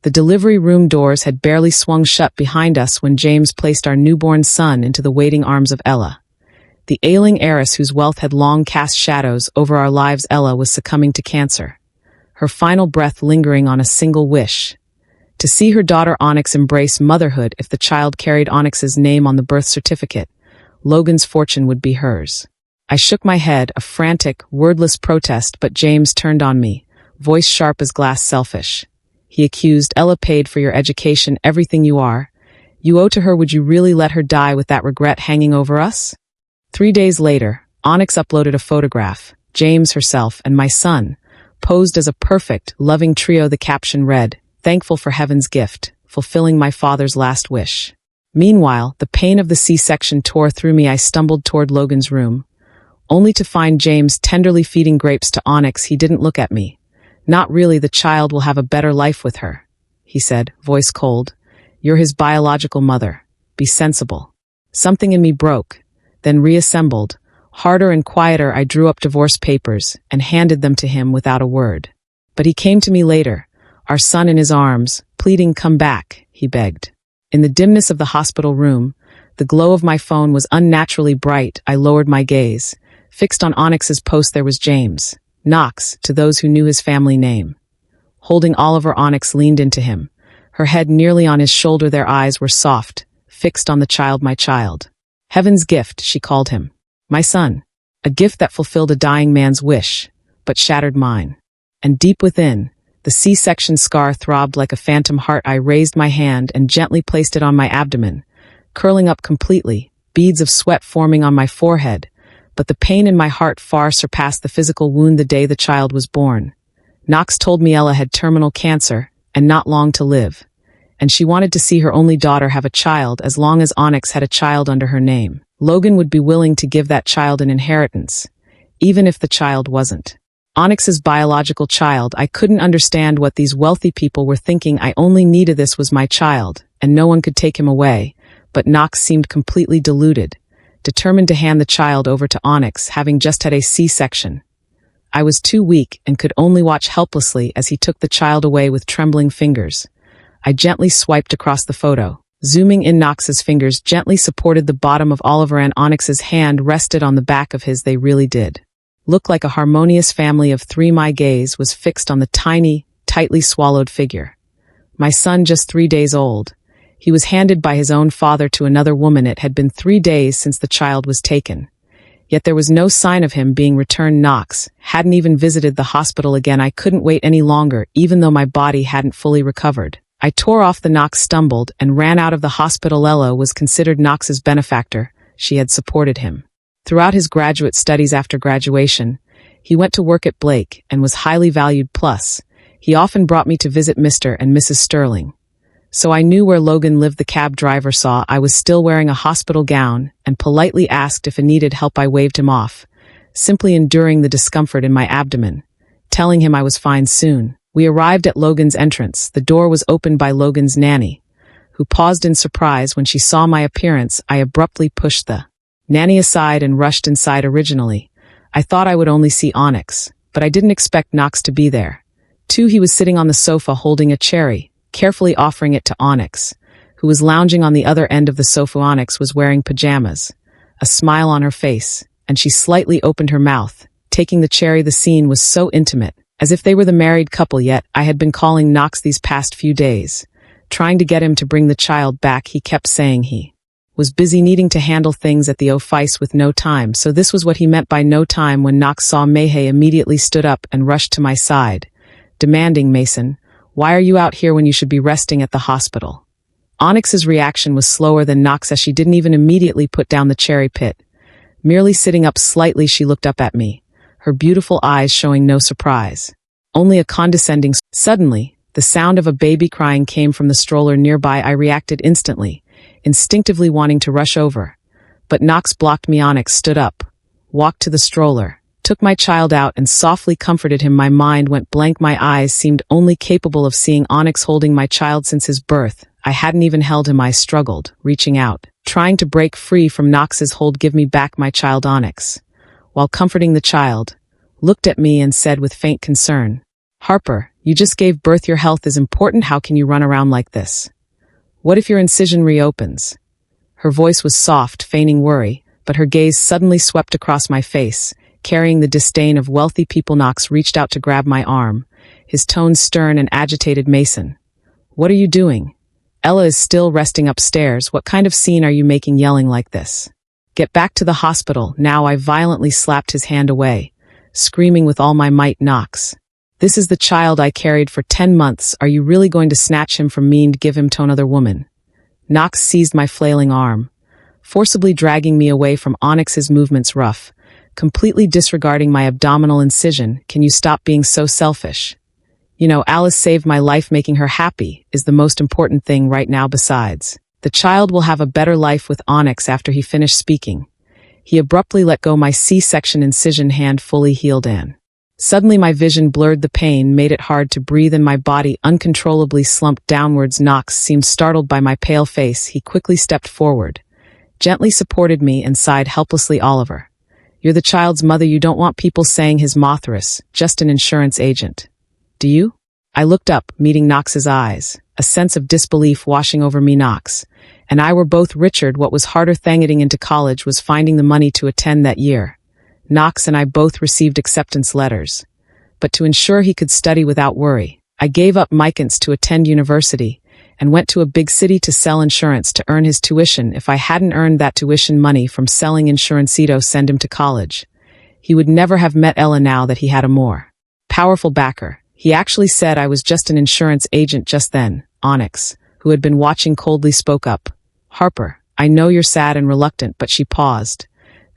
The delivery room doors had barely swung shut behind us when James placed our newborn son into the waiting arms of Ella. The ailing heiress whose wealth had long cast shadows over our lives. Ella was succumbing to cancer, her final breath lingering on a single wish: to see her daughter Onyx embrace motherhood. If the child carried Onyx's name on the birth certificate, Logan's fortune would be hers. I shook my head, a frantic, wordless protest, but James turned on me, voice sharp as glass. Selfish, he accused. Ella paid for your education, everything you are. You owe to her. Would you really let her die with that regret hanging over us? 3 days later, Onyx uploaded a photograph, James, herself, and my son, posed as a perfect, loving trio. The caption read, "Thankful for heaven's gift, fulfilling my father's last wish." Meanwhile, the pain of the C-section tore through me. I stumbled toward Logan's room, only to find James tenderly feeding grapes to Onyx. He didn't look at me. "Not really, the child will have a better life with her," he said, voice cold. "You're his biological mother. Be sensible." Something in me broke, then reassembled. Harder and quieter, I drew up divorce papers and handed them to him without a word. But he came to me later, our son in his arms, pleading, "Come back," he begged. In the dimness of the hospital room, the glow of my phone was unnaturally bright. I lowered my gaze. Fixed on Onyx's post, there was James, Knox, to those who knew his family name. Holding Oliver, Onyx leaned into him, her head nearly on his shoulder. Their eyes were soft, fixed on the child. My child. Heaven's gift, she called him. My son. A gift that fulfilled a dying man's wish, but shattered mine. And deep within, the C-section scar throbbed like a phantom heart. I raised my hand and gently placed it on my abdomen, curling up completely, beads of sweat forming on my forehead. But the pain in my heart far surpassed the physical wound. The day the child was born, Knox told me Ella had terminal cancer and not long to live, and she wanted to see her only daughter have a child. As long as Onyx had a child under her name, Logan would be willing to give that child an inheritance, even if the child wasn't Onyx's biological child. I couldn't understand what these wealthy people were thinking. I only needed this was my child, and no one could take him away. But Knox seemed completely deluded, determined to hand the child over to Onyx, having just had a C-section. I was too weak and could only watch helplessly as he took the child away with trembling fingers. I gently swiped across the photo. Zooming in, Knox's fingers gently supported the bottom of Oliver and Onyx's hand rested on the back of his. They really did look like a harmonious family of three. My gaze was fixed on the tiny, tightly swallowed figure. My son, just 3 days old. He was handed by his own father to another woman. It had been 3 days since the child was taken. Yet there was no sign of him being returned. Knox hadn't even visited the hospital again. I couldn't wait any longer, even though my body hadn't fully recovered. I tore off the Knox, stumbled, and ran out of the hospital. Ella was considered Knox's benefactor. She had supported him throughout his graduate studies. After graduation, he went to work at Blake and was highly valued. Plus, he often brought me to visit Mr. and Mrs. Sterling. So I knew where Logan lived. The cab driver saw I was still wearing a hospital gown and politely asked if I needed help. I waved him off, simply enduring the discomfort in my abdomen, telling him I was fine soon. We arrived at Logan's entrance. The door was opened by Logan's nanny, who paused in surprise when she saw my appearance. I abruptly pushed the nanny aside and rushed inside. Originally, I thought I would only see Onyx, but I didn't expect Knox to be there. Too, he was sitting on the sofa holding a cherry, carefully offering it to Onyx, who was lounging on the other end of the sofa. Onyx was wearing pajamas, a smile on her face, and she slightly opened her mouth, taking the cherry. The scene was so intimate, as if they were the married couple. Yet I had been calling Knox these past few days, trying to get him to bring the child back. He kept saying he was busy, needing to handle things at the office with no time. So this was what he meant by no time. When Knox saw me, he immediately stood up and rushed to my side, demanding, "Mason, why are you out here when you should be resting at the hospital?" Onyx's reaction was slower than Knox, as she didn't even immediately put down the cherry pit. Merely sitting up slightly, she looked up at me, her beautiful eyes showing no surprise, only a condescending. Suddenly, the sound of a baby crying came from the stroller nearby. I reacted instantly, instinctively wanting to rush over. But Knox blocked me. Onyx stood up, walked to the stroller, took my child out and softly comforted him. My mind went blank. My eyes seemed only capable of seeing Onyx holding my child since his birth. I hadn't even held him. I struggled, reaching out, trying to break free from Knox's hold. "Give me back my child." Onyx, while comforting the child, looked at me and said with faint concern, "Harper, You just gave birth. Your health is important. How can you run around like this? What if your incision reopens? Her voice was soft, feigning worry, but her gaze suddenly swept across my face, carrying the disdain of wealthy people. Knox reached out to grab my arm, his tone stern and agitated. Mason, what are you doing? Ella is still resting upstairs. What kind of scene are you making yelling like this? Get back to the hospital, now. I violently slapped his hand away, screaming with all my might. Knox, this is the child I carried for 10 months. Are you really going to snatch him from me and give him to another woman? Knox seized my flailing arm, forcibly dragging me away from Onyx, his movements rough, completely disregarding my abdominal incision. Can you stop being so selfish? You know, Alice saved my life. Making her happy is the most important thing right now. Besides, the child will have a better life with Onyx. After he finished speaking, he abruptly let go my C-section incision, hand fully healed in. Suddenly my vision blurred. The pain made it hard to breathe and my body uncontrollably slumped downwards. Knox seemed startled by my pale face. He quickly stepped forward, gently supported me and sighed helplessly. Oliver, you're the child's mother. You don't want people saying his Mothras, just an insurance agent. Do you? I looked up, meeting Knox's eyes, a sense of disbelief washing over me. Knox and I were both Richard. What was harder than getting into college was finding the money to attend that year. Knox and I both received acceptance letters, but to ensure he could study without worry, I gave up Mykins to attend university and went to a big city to sell insurance to earn his tuition. If I hadn't earned that tuition money from selling insurancito, send him to college, he would never have met Ella now that he had a more powerful backer. He actually said I was just an insurance agent. Just then, Onyx, who had been watching coldly, spoke up. Harper, I know you're sad and reluctant, but she paused,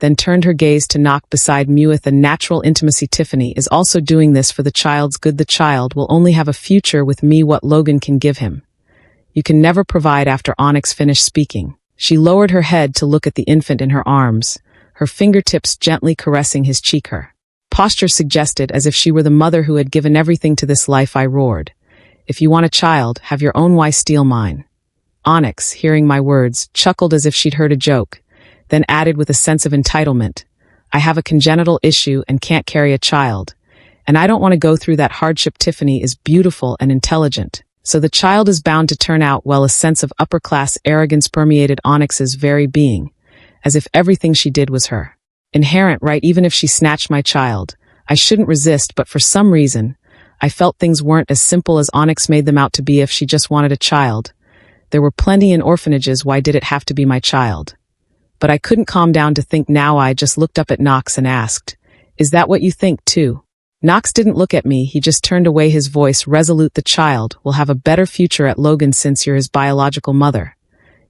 then turned her gaze to Knock beside me with a natural intimacy. Tiffany is also doing this for the child's good. The child will only have a future with me. What Logan can give him, you can never provide. After Onyx finished speaking, she lowered her head to look at the infant in her arms, her fingertips gently caressing his cheek. Her posture suggested as if she were the mother who had given everything to this life. I roared, if you want a child, have your own. Why steal mine? Onyx, hearing my words, chuckled as if she'd heard a joke, then added with a sense of entitlement, I have a congenital issue and can't carry a child, and I don't want to go through that hardship. Tiffany is beautiful and intelligent, so the child is bound to turn out well. A sense of upper-class arrogance permeated Onyx's very being, as if everything she did was her inherent right. Even if she snatched my child, I shouldn't resist, but for some reason, I felt things weren't as simple as Onyx made them out to be. If she just wanted a child, there were plenty in orphanages. Why did it have to be my child? But I couldn't calm down to think now. I just looked up at Knox and asked, is that what you think too? Knox didn't look at me, he just turned away, his voice resolute. The child will have a better future at Logan since you're his biological mother.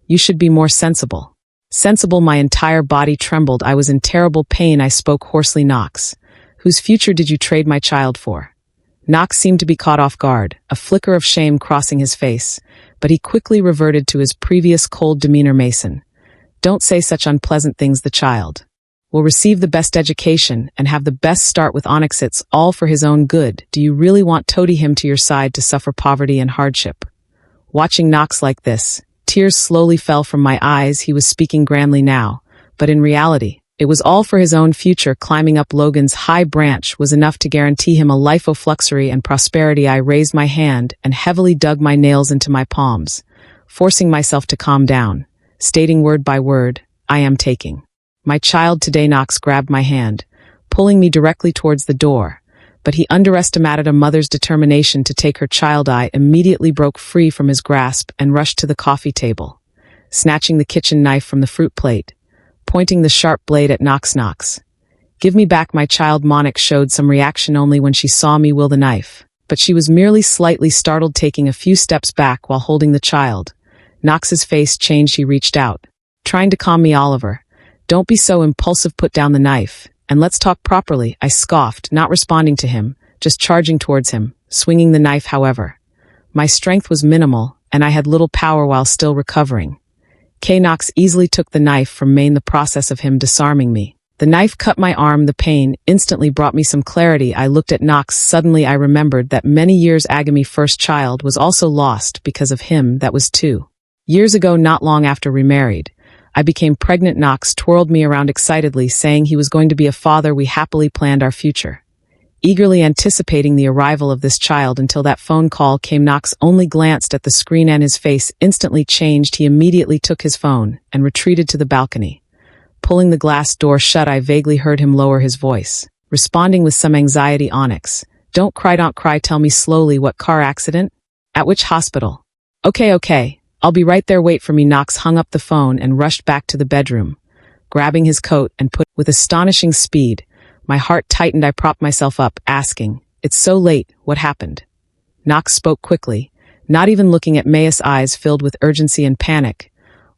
You should be more sensible. Sensible? My entire body trembled. I was in terrible pain. I spoke hoarsely. Knox, whose future did you trade my child for? Knox seemed to be caught off guard, a flicker of shame crossing his face, but he quickly reverted to his previous cold demeanor. Mason, don't say such unpleasant things. The child will receive the best education and have the best start with Onyx. It's all for his own good. Do you really want Toady him to your side to suffer poverty and hardship? Watching Knox like this, tears slowly fell from my eyes. He was speaking grandly now, but in reality, it was all for his own future. Climbing up Logan's high branch was enough to guarantee him a life of luxury and prosperity. I raised my hand and heavily dug my nails into my palms, forcing myself to calm down, stating word by word, I am taking my child today. Knox grabbed my hand, pulling me directly towards the door, but he underestimated a mother's determination to take her child. I immediately broke free from his grasp and rushed to the coffee table, snatching the kitchen knife from the fruit plate, pointing the sharp blade at Knox. Knox, give me back my child. Monik showed some reaction only when she saw me wield the knife, but she was merely slightly startled, taking a few steps back while holding the child. Knox's face changed. He reached out, trying to calm me. Oliver, don't be so impulsive. Put down the knife, and let's talk properly. I scoffed, not responding to him, just charging towards him, swinging the knife. However, my strength was minimal, and I had little power while still recovering. Knox easily took the knife from me in the process of him disarming me. The knife cut my arm. The pain instantly brought me some clarity. I looked at Knox. Suddenly I remembered that many years Agami's first child was also lost because of him. That was 2 years ago, not long after remarried. I became pregnant. Knox twirled me around excitedly, saying he was going to be a father. We happily planned our future. eagerly anticipating the arrival of this child until that phone call came. Knox only glanced at the screen and his face instantly changed. He immediately took his phone and retreated to the balcony. Pulling the glass door shut, I vaguely heard him lower his voice, responding with some anxiety. Onyx, don't cry, tell me slowly, what car accident? At which hospital? Okay, I'll be right there, wait for me. Knox hung up the phone and rushed back to the bedroom, grabbing his coat and put with astonishing speed. My heart tightened. I propped myself up, asking, it's so late, what happened? Knox spoke quickly, not even looking at May's eyes filled with urgency and panic.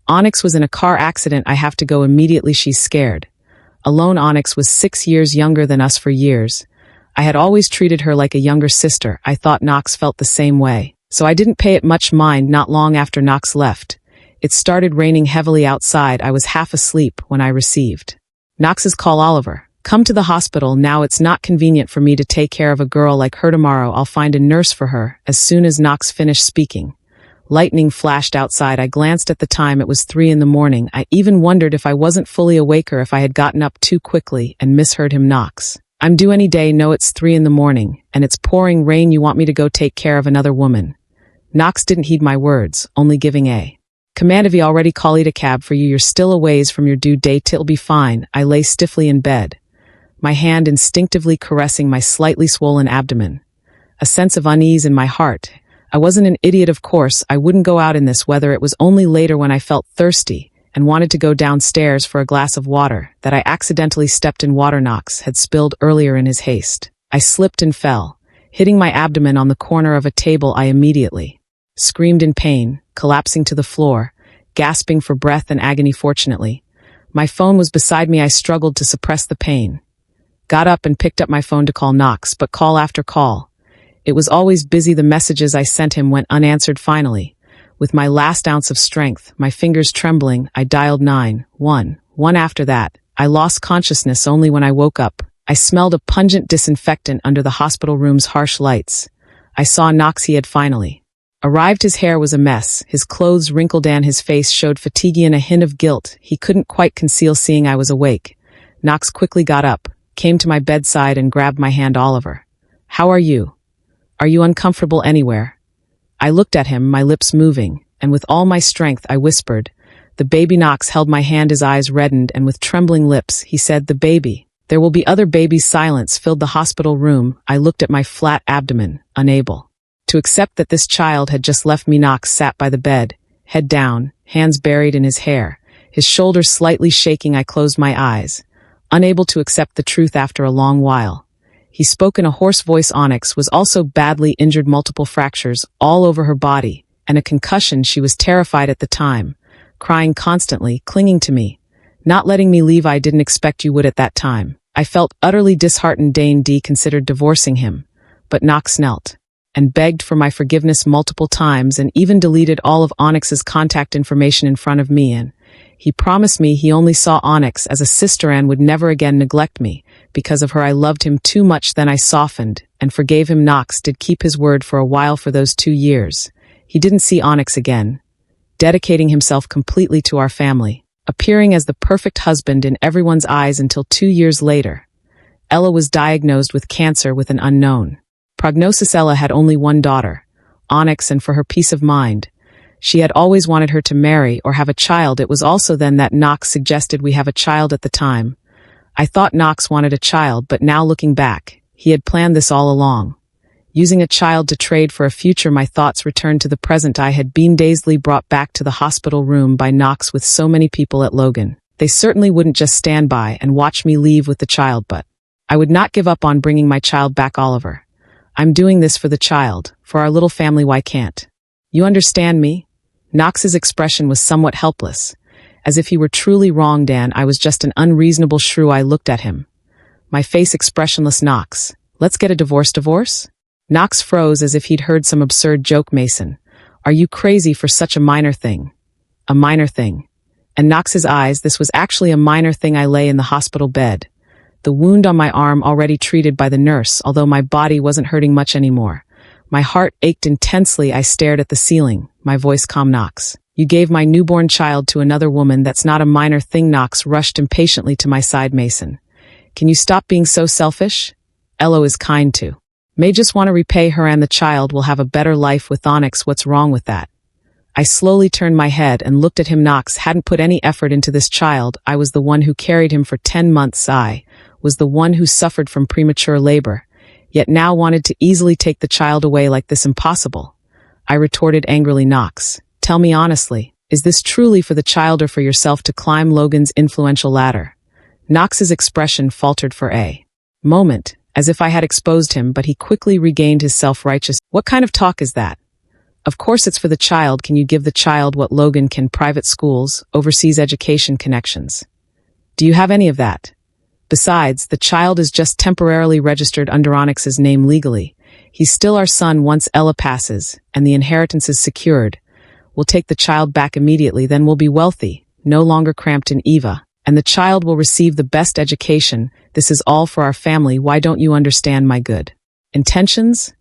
Onyx was in a car accident. I have to go immediately. She's scared. Alone. Onyx was 6 years younger than us. For years I had always treated her like a younger sister. I thought Knox felt the same way, so I didn't pay it much mind. Not long after Knox left, it started raining heavily outside. I was half asleep when I received Knox's call. Oliver, come to the hospital now. It's not convenient for me to take care of a girl like her. Tomorrow I'll find a nurse for her. As soon as Knox finished speaking, lightning flashed outside. I glanced at the time. It was 3 a.m. I even wondered if I wasn't fully awake or if I had gotten up too quickly and misheard him. Knox, I'm due any day. No, it's 3 a.m. and it's pouring rain. You want me to go take care of another woman? Knox didn't heed my words, only giving a command of, he already called a cab for you. You're still a ways from your due date. It'll be fine. I lay stiffly in bed, my hand instinctively caressing my slightly swollen abdomen. A sense of unease in my heart. I wasn't an idiot, of course. I wouldn't go out in this weather. It was only later, when I felt thirsty and wanted to go downstairs for a glass of water, that I accidentally stepped in water Knox had spilled earlier in his haste. I slipped and fell, hitting my abdomen on the corner of a table. I immediately screamed in pain, collapsing to the floor, gasping for breath and agony. Fortunately, my phone was beside me. I struggled to suppress the pain, got up and picked up my phone to call Knox, but call after call, it was always busy. The messages I sent him went unanswered. Finally, with my last ounce of strength, my fingers trembling, I dialed 911. After that, I lost consciousness. Only when I woke up, I smelled a pungent disinfectant under the hospital room's harsh lights. I saw Knox. He had finally arrived. His hair was a mess, his clothes wrinkled, and his face showed fatigue and a hint of guilt he couldn't quite conceal. Seeing I was awake, Knox quickly got up, came to my bedside and grabbed my hand. Oliver, how are you? Are you uncomfortable anywhere? I looked at him, my lips moving, and with all my strength I whispered, the baby. Knox held my hand. His eyes reddened, and with trembling lips he said, the baby. There will be other babies. Silence filled the hospital room. I looked at my flat abdomen, unable to accept that this child had just left me. Knox sat by the bed, head down, hands buried in his hair, his shoulders slightly shaking. I closed my eyes, unable to accept the truth. After a long while, he spoke in a hoarse voice. Onyx was also badly injured, multiple fractures all over her body, and a concussion. She was terrified at the time, crying constantly, clinging to me, not letting me leave. I didn't expect you would at that time. I felt utterly disheartened. Dane D considered divorcing him, but Knox knelt and begged for my forgiveness multiple times, and even deleted all of Onyx's contact information in front of me, and he promised me he only saw Onyx as a sister and would never again neglect me. Because of her, I loved him too much. Then I softened and forgave him. Knox did keep his word for a while. For those 2 years, he didn't see Onyx again, dedicating himself completely to our family, appearing as the perfect husband in everyone's eyes until 2 years later, Ella was diagnosed with cancer with an unknown prognosis. Ella had only one daughter, Onyx, and for her peace of mind, she had always wanted her to marry or have a child. It was also then that Knox suggested we have a child. At the time, I thought Knox wanted a child, but now looking back, he had planned this all along, using a child to trade for a future. My thoughts returned to the present. I had been dazedly brought back to the hospital room by Knox with so many people at Logan. They certainly wouldn't just stand by and watch me leave with the child, but I would not give up on bringing my child back. Oliver, I'm doing this for the child, for our little family. Why can't you understand me? Knox's expression was somewhat helpless, as if he were truly wrong. Dan, I was just an unreasonable shrew. I looked at him, my face expressionless. Knox, let's get a divorce. Divorce? Knox froze as if he'd heard some absurd joke. Mason, are you crazy for such a minor thing? A minor thing? And Knox's eyes, this was actually a minor thing. I lay in the hospital bed, the wound on my arm already treated by the nurse, although my body wasn't hurting much anymore. My heart ached intensely. I stared at the ceiling, my voice calm. Knox, you gave my newborn child to another woman. That's not a minor thing. Knox rushed impatiently to my side. Mason, can you stop being so selfish? Ella is kind to. May just want to repay her and the child will have a better life with Onyx. What's wrong with that? I slowly turned my head and looked at him. Knox hadn't put any effort into this child. I was the one who carried him for 10 months. I was the one who suffered from premature labor, yet now wanted to easily take the child away like this. Impossible. I retorted angrily. Knox, tell me honestly, is this truly for the child or for yourself to climb Logan's influential ladder? Knox's expression faltered for a moment, as if I had exposed him, but he quickly regained his self-righteous. What kind of talk is that? Of course it's for the child. Can you give the child what Logan can? Private schools, overseas education connections. Do you have any of that? Besides, the child is just temporarily registered under Onyx's name legally. He's still our son once Ella passes, and the inheritance is secured. We'll take the child back immediately, then we'll be wealthy, no longer cramped in Eva, and the child will receive the best education. This is all for our family. Why don't you understand my good intentions?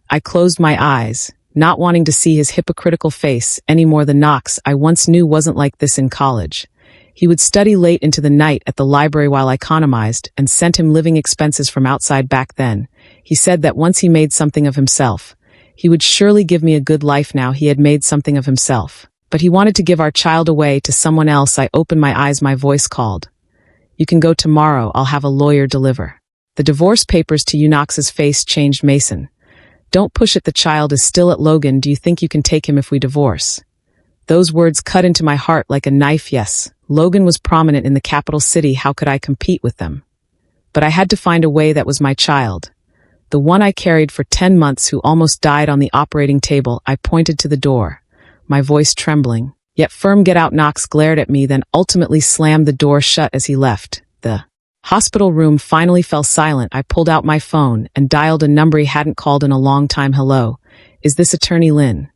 I closed my eyes, not wanting to see his hypocritical face any more. The Knox I once knew wasn't like this in college. He would study late into the night at the library while I economized and sent him living expenses from outside. Back then, he said that once he made something of himself, he would surely give me a good life. Now he had made something of himself, but he wanted to give our child away to someone else. I opened my eyes. My voice called. You can go tomorrow. I'll have a lawyer deliver the divorce papers to you. Knox's face changed. Mason, don't push it. The child is still at Logan. Do you think you can take him if we divorce? Those words cut into my heart like a knife. Yes, Logan was prominent in the capital city. How could I compete with them? But I had to find a way. That was my child, the one I carried for 10 months, who almost died on the operating table. I pointed to the door, my voice trembling, yet firm. Get out. Knox glared at me, then ultimately slammed the door shut as he left. The hospital room finally fell silent. I pulled out my phone and dialed a number he hadn't called in a long time. Hello, is this Attorney Lynn?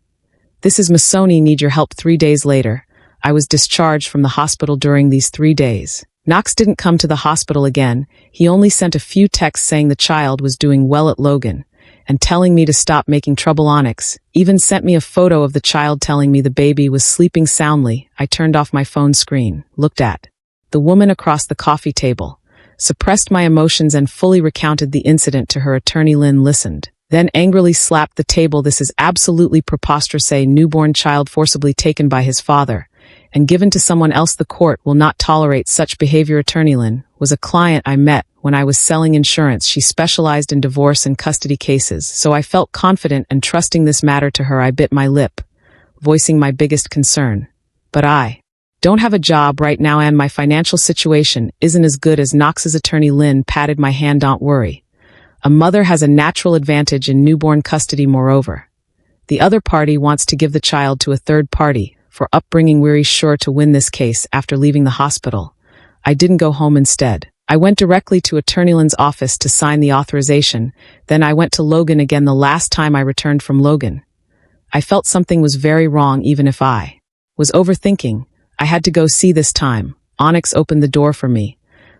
This is Masoni. Need your help. 3 days later, I was discharged from the hospital. During these 3 days, Knox didn't come to the hospital again. He only sent a few texts saying the child was doing well at Logan and telling me to stop making trouble. Onyx even sent me a photo of the child, telling me the baby was sleeping soundly. I turned off my phone screen, looked at the woman across the coffee table, suppressed my emotions, and fully recounted the incident to her. Attorney Lynn listened, then angrily slapped the table. This is absolutely preposterous. A newborn child forcibly taken by his father and given to someone else. The court will not tolerate such behavior. Attorney Lynn was a client I met when I was selling insurance. She specialized in divorce and custody cases, so I felt confident and trusting this matter to her. I bit my lip, voicing my biggest concern. But I don't have a job right now, and my financial situation isn't as good as Knox's. Attorney Lynn patted my hand. Don't worry. A mother has a natural advantage in newborn custody. Moreover, the other party wants to give the child to a third party for upbringing. We're sure to win this case. After leaving the hospital, I didn't go home. Instead, I went directly to Attorney Lynn's office to sign the authorization. Then I went to Logan again. The last time I returned from Logan, I felt something was very wrong. Even if I was overthinking, I had to go see this time. Onyx opened the door for me,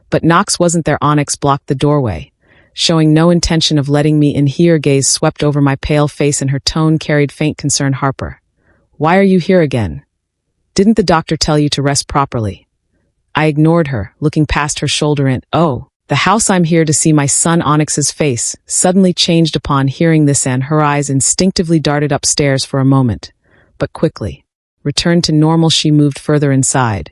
but Knox wasn't there. Onyx blocked the doorway, showing no intention of letting me in. Her gaze swept over my pale face and her tone carried faint concern. Harper, why are you here again? Didn't the doctor tell you to rest properly? I ignored her, looking past her shoulder. And, oh, the house. I'm here to see my son. Onyx's face suddenly changed upon hearing this, and her eyes instinctively darted upstairs for a moment, but quickly returned to normal. She moved further inside,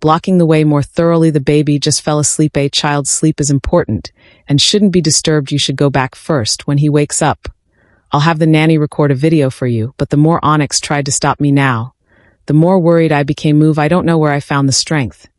blocking the way more thoroughly. The baby just fell asleep. A child's sleep is important and shouldn't be disturbed. You should go back first. When he wakes up, I'll have the nanny record a video for you. But the more Onyx tried to stop me now, the more worried I became. Move. I don't know where I found the strength,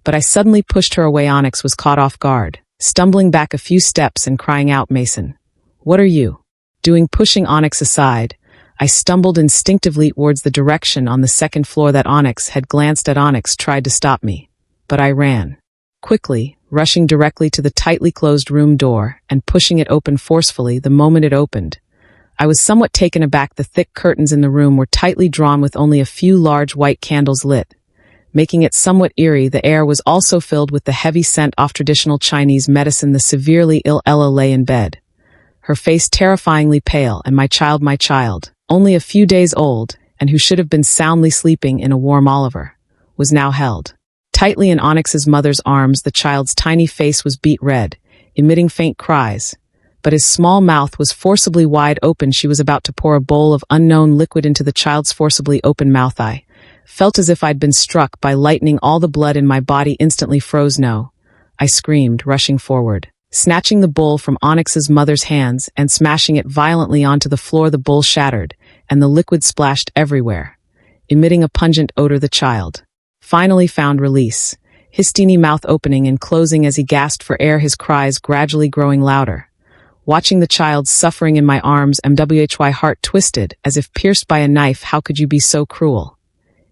but I suddenly pushed her away. Onyx was caught off guard, stumbling back a few steps and crying out, Mason, what are you doing? Pushing Onyx aside, I stumbled instinctively towards the direction on the second floor that Onyx had glanced at. Onyx tried to stop me, but I ran quickly, rushing directly to the tightly closed room door and pushing it open forcefully. The moment it opened, I was somewhat taken aback. The thick curtains in the room were tightly drawn with only a few large white candles lit, making it somewhat eerie. The air was also filled with the heavy scent of traditional Chinese medicine. The severely ill Ella lay in bed, her face terrifyingly pale, and my child, only a few days old, and who should have been soundly sleeping in a warm Oliver, was now held tightly in Onyx's mother's arms. The child's tiny face was beet red, emitting faint cries, but his small mouth was forcibly wide open. She was about to pour a bowl of unknown liquid into the child's forcibly open mouth. I felt as if I'd been struck by lightning. All the blood in my body instantly froze. No, I screamed, rushing forward, snatching the bowl from Onyx's mother's hands and smashing it violently onto the floor. The bowl shattered, and the liquid splashed everywhere, emitting a pungent odor. The child finally found release, his teeny mouth opening and closing as he gasped for air, his cries gradually growing louder. Watching the child suffering in my arms, my heart twisted as if pierced by a knife. How could you be so cruel?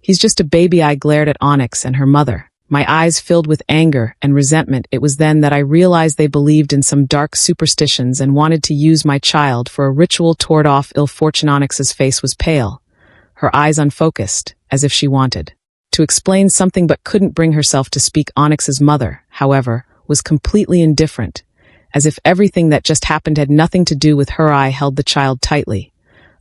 He's just a baby. I glared at Onyx and her mother, my eyes filled with anger and resentment. It was then that I realized they believed in some dark superstitions and wanted to use my child for a ritual toward off ill fortune. Onyx's face was pale, her eyes unfocused, as if she wanted to explain something but couldn't bring herself to speak. Onyx's mother, however, was completely indifferent, as if everything that just happened had nothing to do with her. I held the child tightly,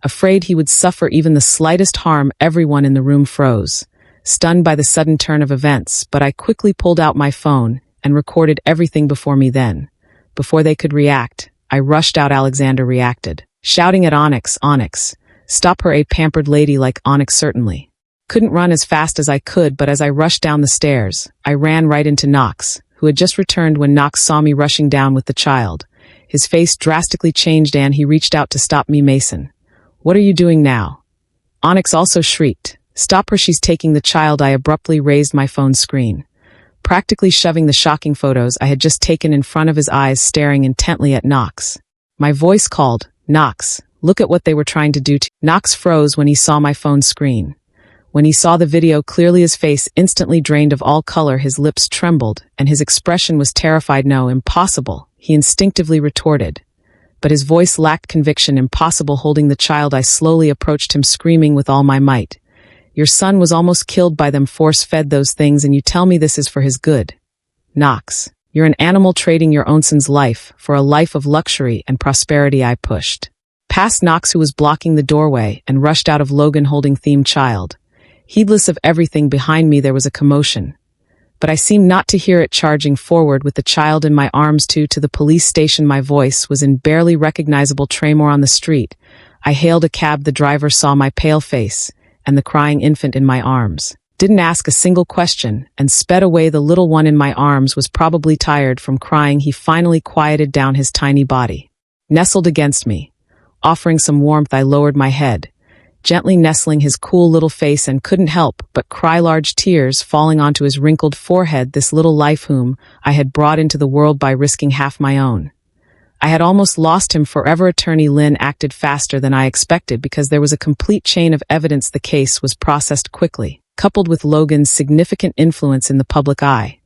afraid he would suffer even the slightest harm. Everyone in the room froze, stunned by the sudden turn of events, but I quickly pulled out my phone and recorded everything before me. Then, before they could react, I rushed out. Alexander reacted, shouting at Onyx, "Onyx, stop her, a pampered lady like Onyx certainly couldn't run as fast as I could." But as I rushed down the stairs, I ran right into Knox, who had just returned. When Knox saw me rushing down with the child, his face drastically changed and he reached out to stop me. "Mason, what are you doing now?" Onyx also shrieked, "Stop her, she's taking the child." I abruptly raised my phone screen, practically shoving the shocking photos I had just taken in front of his eyes, staring intently at Knox. My voice called, "Knox, look at what they were trying to do to..." Knox froze when he saw my phone screen. When he saw the video clearly, his face instantly drained of all color, his lips trembled, and his expression was terrified. "No, impossible," he instinctively retorted. But his voice lacked conviction. "Impossible." Holding the child, I slowly approached him, screaming with all my might, "Your son was almost killed by them, force-fed those things, and you tell me this is for his good? Knox, you're an animal trading your own son's life for a life of luxury and prosperity." I pushed past Knox, who was blocking the doorway, and rushed out of Logan holding themed child. Heedless of everything behind me, there was a commotion, but I seemed not to hear it. Charging forward with the child in my arms to the police station, my voice was in barely recognizable tremor. On the street, I hailed a cab. The driver saw my pale face and the crying infant in my arms, didn't ask a single question, and sped away. The little one in my arms was probably tired from crying. He finally quieted down, his tiny body nestled against me, offering some warmth. I lowered my head, gently nestling his cool little face, and couldn't help but cry, large tears falling onto his wrinkled forehead. This little life whom I had brought into the world by risking half my own. I had almost lost him forever. Attorney Lynn acted faster than I expected because there was a complete chain of evidence. The case was processed quickly, coupled with Logan's significant influence in the public eye.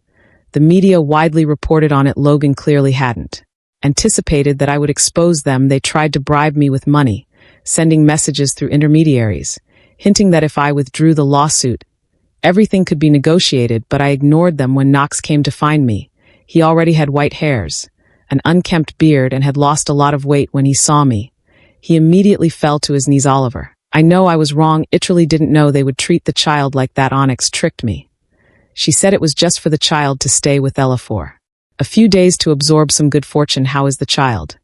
The media widely reported on it. Logan clearly hadn't anticipated that I would expose them. They tried to bribe me with money, sending messages through intermediaries, hinting that if I withdrew the lawsuit, everything could be negotiated. But I ignored them. When Knox came to find me, he already had white hairs, an unkempt beard, and had lost a lot of weight. When he saw me, he immediately fell to his knees. "Oliver, I know I was wrong. I literally didn't know they would treat the child like that. Onyx tricked me. She said it was just for the child to stay with Ella for a few days to absorb some good fortune. How is the child?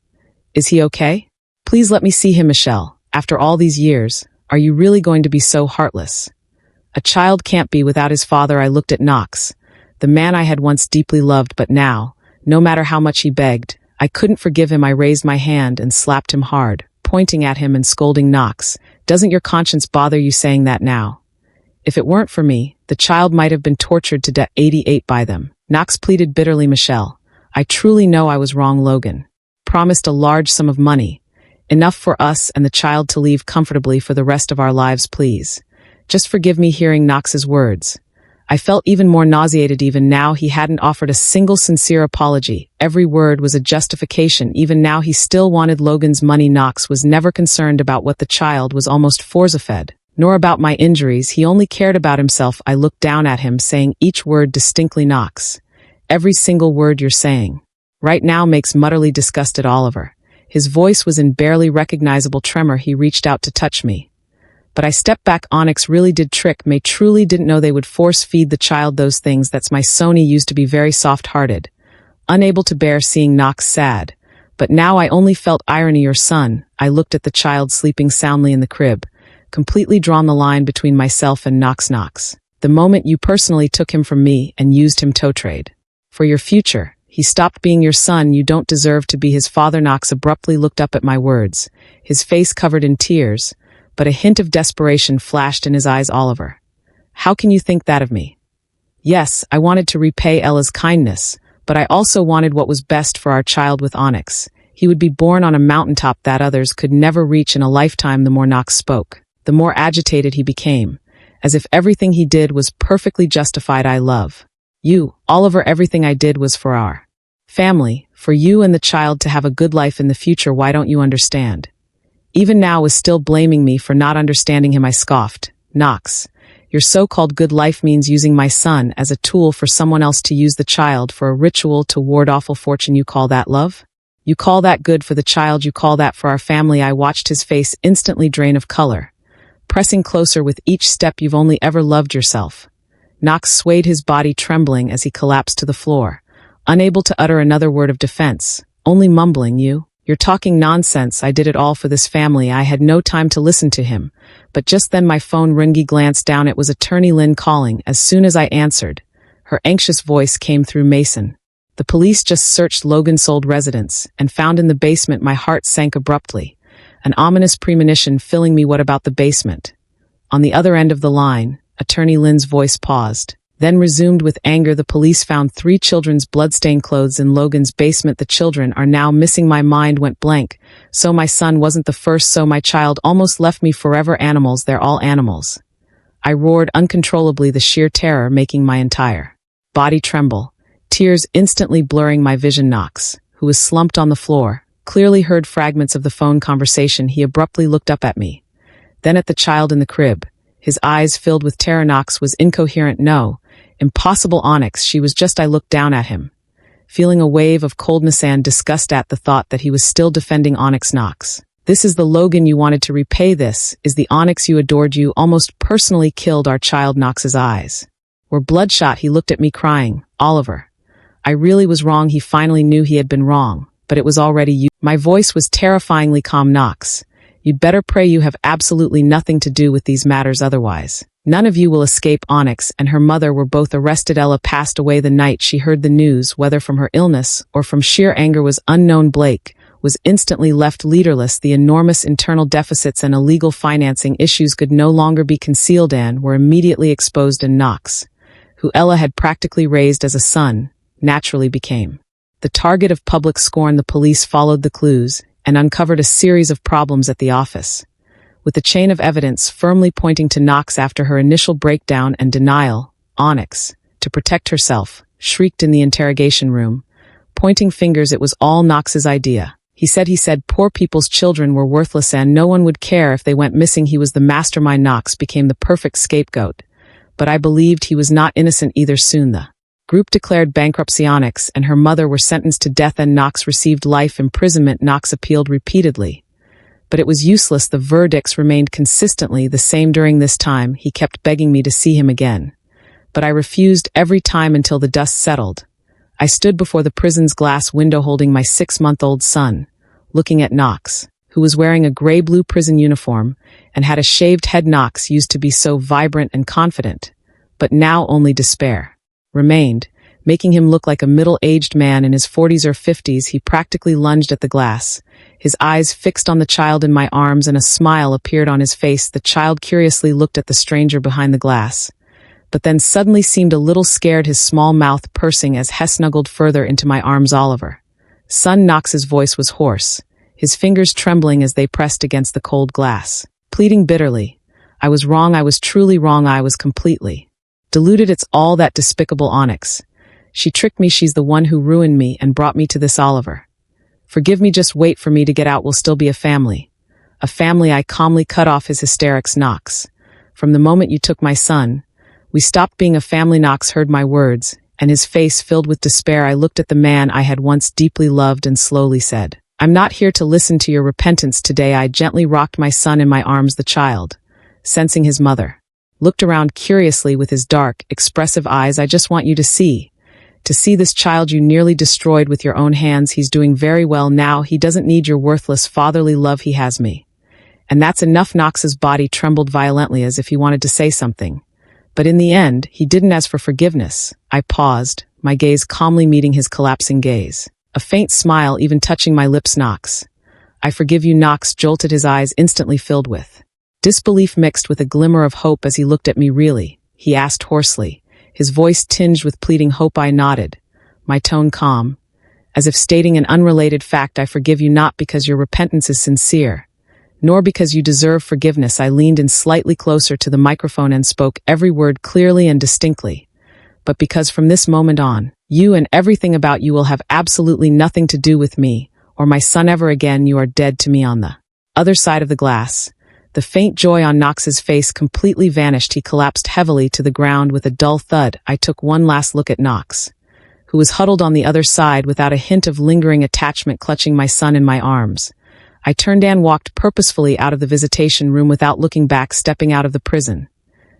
Is he okay? Please let me see him. Michelle, after all these years, are you really going to be so heartless? A child can't be without his father." I looked at Knox, the man I had once deeply loved, but now, no matter how much he begged, I couldn't forgive him. I raised my hand and slapped him hard, pointing at him and scolding, "Knox, doesn't your conscience bother you saying that now? If it weren't for me, the child might have been tortured to death 88 by them." Knox pleaded bitterly, "Michelle, I truly know I was wrong. Logan promised a large sum of money, enough for us and the child to live comfortably for the rest of our lives. Please, just forgive me." Hearing Knox's words, I felt even more nauseated. Even now, he hadn't offered a single sincere apology. Every word was a justification. Even now, he still wanted Logan's money. Knox was never concerned about what the child was almost force-fed, nor about my injuries. He only cared about himself. I looked down at him, saying each word distinctly, "Knox, every single word you're saying right now makes mutterly disgusted Oliver." His voice was in barely recognizable tremor. He reached out to touch me, but I stepped back. "Onyx really did trick me. Truly didn't know they would force-feed the child those things. That's my Sony used to be very soft-hearted." Unable to bear seeing Knox sad, But now I only felt irony. Your son. I looked at the child sleeping soundly in the crib, completely drawn the line between myself and Knox. The moment you personally took him from me and used him to trade for your future. He stopped being your son. You don't deserve to be his father. Knox abruptly looked up at my words, his face covered in tears, but a hint of desperation flashed in his eyes. Oliver, how can you think that of me? Yes, I wanted to repay Ella's kindness, but I also wanted what was best for our child with Onyx. He would be born on a mountaintop that others could never reach in a lifetime. The more Knox spoke, the more agitated he became, as if everything he did was perfectly justified. I love you, Oliver. Everything I did was for our family, for you and the child to have a good life in the future. Why don't you understand? Even now was still blaming me for not understanding him. I scoffed. Knox, your so-called good life means using my son as a tool for someone else to use the child for a ritual to ward awful fortune. You call that love? You call that good for the child? You call that for our family? I watched his face instantly drain of color, pressing closer with each step. You've only ever loved yourself. Knox swayed, his body trembling as he collapsed to the floor, unable to utter another word of defense, only mumbling, You're talking nonsense. I did it all for this family. I had no time to listen to him, but just then my phone rang. Glanced down. It was Attorney Lynn calling. As soon as I answered, her anxious voice came through. Mason, the police just searched Logan's old residence and found in the basement. My heart sank abruptly, an ominous premonition filling me. What about the basement? On the other end of the line, Attorney Lynn's voice paused, then resumed with anger. The police found 3 children's bloodstained clothes in Logan's basement. The children are now missing. My mind went blank. So my son wasn't the first. So my child almost left me forever. Animals, they're all animals. I roared uncontrollably, the sheer terror making my entire body tremble, tears instantly blurring my vision. Knox, who was slumped on the floor, clearly heard fragments of the phone conversation. He abruptly looked up at me, then at the child in the crib, his eyes filled with terror. Knox was incoherent. No, impossible. Onyx, she was just. I looked down at him, feeling a wave of coldness and disgust at the thought that he was still defending Onyx. Knox, this is the Logan you wanted to repay. This is the Onyx you adored. You almost personally killed our child. Knox's eyes were bloodshot. He looked at me crying. Oliver, I really was wrong. He finally knew he had been wrong, but it was already you. My voice was terrifyingly calm. Knox, you'd better pray you have absolutely nothing to do with these matters. Otherwise, none of you will escape. Onyx and her mother were both arrested. Ella passed away the night she heard the news. Whether from her illness or from sheer anger was unknown. Blake was instantly left leaderless. The enormous internal deficits and illegal financing issues could no longer be concealed and were immediately exposed. And Knox, who Ella had practically raised as a son, naturally became the target of public scorn. The police followed the clues and uncovered a series of problems at the office, with the chain of evidence firmly pointing to Knox. After her initial breakdown and denial, Onyx, to protect herself, shrieked in the interrogation room, pointing fingers. It was all Knox's idea. He said poor people's children were worthless and no one would care if they went missing. He was the mastermind. Knox became the perfect scapegoat, but I believed he was not innocent either. Soon the group declared bankruptcy. Onyx and her mother were sentenced to death and Knox received life imprisonment. Knox appealed repeatedly, but it was useless. The verdicts remained consistently the same. During this time, he kept begging me to see him again, but I refused every time until the dust settled. I stood before the prison's glass window holding my 6-month-old son, looking at Knox, who was wearing a gray-blue prison uniform and had a shaved head. Knox used to be so vibrant and confident, but now only despair remained, making him look like a middle-aged man in his 40s or 50s. He practically lunged at the glass, his eyes fixed on the child in my arms, and a smile appeared on his face. The child curiously looked at the stranger behind the glass, but then suddenly seemed a little scared, his small mouth pursing as he snuggled further into my arms. Oliver, son. Knox's voice was hoarse, his fingers trembling as they pressed against the cold glass, pleading bitterly. I was wrong. I was truly wrong. I was completely deluded. It's all that despicable Onyx. She tricked me. She's the one who ruined me and brought me to this. Oliver, forgive me. Just wait for me to get out. We'll still be a family. A family. I calmly cut off his hysterics. Knox, from the moment you took my son, we stopped being a family. Knox heard my words, and his face filled with despair. I looked at the man I had once deeply loved and slowly said, I'm not here to listen to your repentance today. I gently rocked my son in my arms. The child, sensing his mother, looked around curiously with his dark, expressive eyes. I just want you to see. To see this child you nearly destroyed with your own hands, he's doing very well now. He doesn't need your worthless fatherly love, he has me. And that's enough. Knox's body trembled violently as if he wanted to say something. But in the end, he didn't ask for forgiveness. I paused, my gaze calmly meeting his collapsing gaze. A faint smile even touching my lips. Knox. I forgive you. Knox jolted, his eyes instantly filled with disbelief mixed with a glimmer of hope as he looked at me. Really? He asked hoarsely, his voice tinged with pleading hope. I nodded, my tone calm, as if stating an unrelated fact. I forgive you not because your repentance is sincere, nor because you deserve forgiveness. I leaned in slightly closer to the microphone and spoke every word clearly and distinctly, but because from this moment on, you and everything about you will have absolutely nothing to do with me or my son ever again. You are dead to me. On the other side of the glass, the faint joy on Knox's face completely vanished. He collapsed heavily to the ground with a dull thud. I took one last look at Knox, who was huddled on the other side without a hint of lingering attachment, clutching my son in my arms. I turned and walked purposefully out of the visitation room without looking back, stepping out of the prison.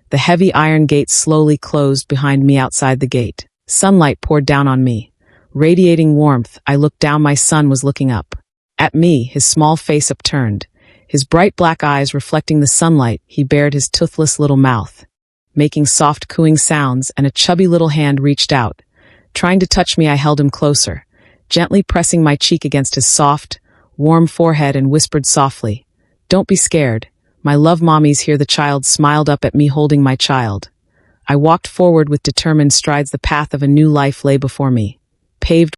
The heavy iron gate slowly closed behind me. Outside the gate, sunlight poured down on me, radiating warmth. I looked down. My son was looking up at me, his small face upturned, his bright black eyes reflecting the sunlight. He bared his toothless little mouth, making soft cooing sounds, and a chubby little hand reached out, trying to touch me. I held him closer, gently pressing my cheek against his soft, warm forehead, and whispered softly, "Don't be scared. My love, mommy's here." The child smiled up at me, holding my child. I walked forward with determined strides. The path of a new life lay before me, paved